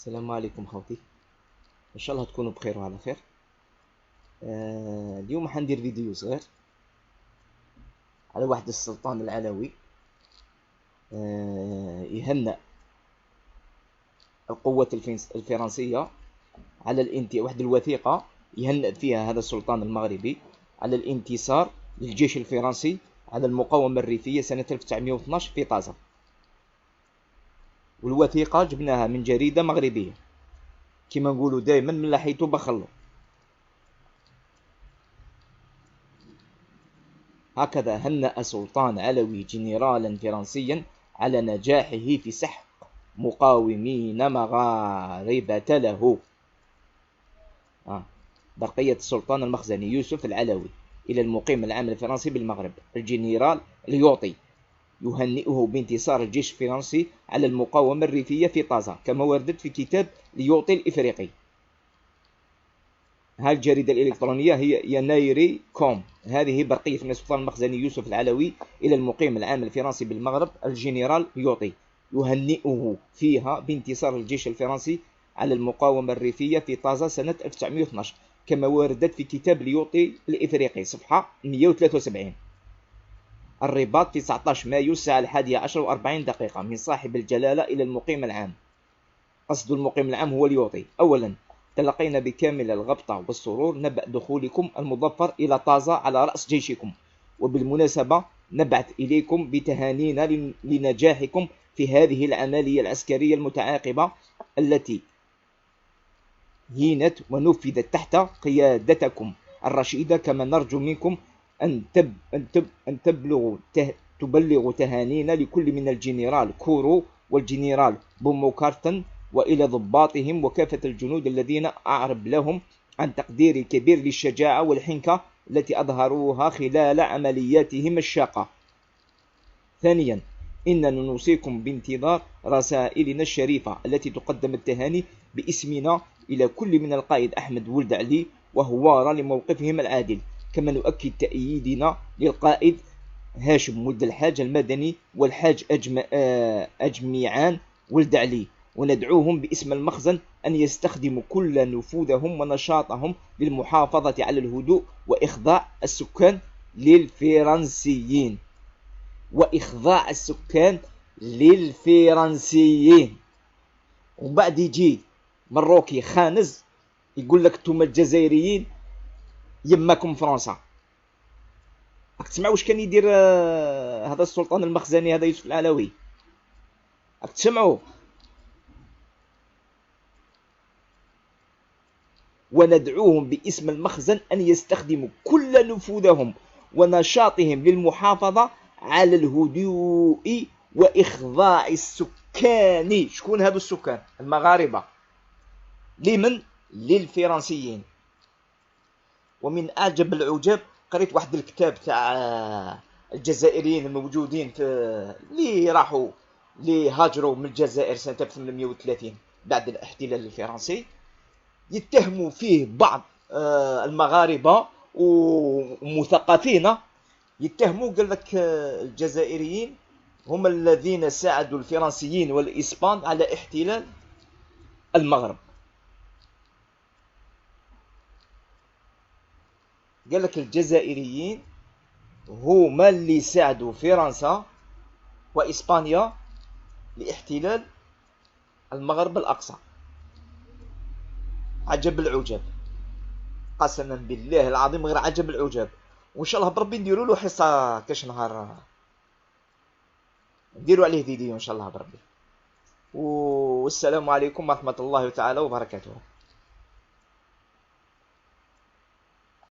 السلام عليكم خوتي. ان شاء الله تكونوا بخير وعلى خير. اليوم حندير فيديو صغير على واحد السلطان العلوي. يهنأ القوات الفرنسية على واحد الوثيقة يهنأ فيها هذا السلطان المغربي على الانتصار للجيش الفرنسي على المقاومة الريفية سنة 1912 في طازة. والوثيقة جبناها من جريدة مغربية كما نقولوا دائما من لحيتو بخلو. هكذا هنأ سلطان علوي جنرالا فرنسيا على نجاحه في سحق مقاومين مغاربة له. برقية السلطان المخزني يوسف العلوي إلى المقيم العام الفرنسي بالمغرب الجنرال ليوطي يهنئه بانتصار الجيش الفرنسي على المقاومة الريفية في طازة كما وردت في كتاب ليوطي الإفريقي. هذه الجريدة الإلكترونية هي ينايري كوم. هذه برقية من السلطان المخزني يوسف العلوي إلى المقيم العام الفرنسي بالمغرب الجنرال يوطي يهنئه فيها بانتصار الجيش الفرنسي على المقاومة الريفية في طازة سنة 1912 كما وردت في كتاب ليوطي الإفريقي صفحة 173. الرباط في 19 مايو الساعة 11:40 من صاحب الجلالة إلى المقيم العام. قصد المقيم العام هو ليوطي. أولا، تلقينا بكامل الغبطة والسرور نبأ دخولكم المظفر إلى طازة على رأس جيشكم، وبالمناسبة نبعث إليكم بتهانينا لنجاحكم في هذه العملية العسكرية المتعاقبة التي هينت ونفذت تحت قيادتكم الرشيدة. كما نرجو منكم أن تبلغوا تهانينا لكل من الجنرال كورو والجنرال بوموكارتن وإلى ضباطهم وكافة الجنود الذين أعرب لهم عن تقدير كبير للشجاعة والحنكة التي أظهروها خلال عملياتهم الشاقة. ثانيا، إننا نوصيكم بانتظار رسائلنا الشريفة التي تقدم التهاني باسمنا إلى كل من القائد أحمد ولد علي وهوارة لموقفهم العادل. كما نؤكد تأييدنا للقائد هاشم ولد الحاج المدني والحاج أجميعان ولد علي، وندعوهم باسم المخزن أن يستخدموا كل نفوذهم ونشاطهم للمحافظة على الهدوء وإخضاع السكان للفرنسيين. وبعد يجي مروكي خانز يقول لك انتم الجزائريين يماكم فرنسا. راك تسمعوا واش كان يدير هذا السلطان المخزني هذا يوسف العلوي؟ راك تسمعوا؟ وندعوهم باسم المخزن أن يستخدموا كل نفوذهم ونشاطهم للمحافظة على الهدوء وإخضاع السكان. شكون هذو السكان؟ المغاربة. لمن؟ للفرنسيين. ومن أعجب العجاب قريت واحد الكتاب تاع الجزائريين الموجودين في اللي هاجروا من الجزائر سنة 1830 بعد الاحتلال الفرنسي، يتهموا فيه بعض المغاربة ومثقفين. يتهموا قال لك الجزائريين هم الذين ساعدوا الفرنسيين والإسبان على احتلال المغرب. قال لك الجزائريين هما اللي ساعدوا فرنسا وإسبانيا لاحتلال المغرب الأقصى. عجب العجاب، قسما بالله العظيم غير عجب العجاب. وان شاء الله بربي نديروا له حصه كاش نهار، نديروا عليه فيديو ان شاء الله بربي. والسلام عليكم ورحمه الله تعالى وبركاته.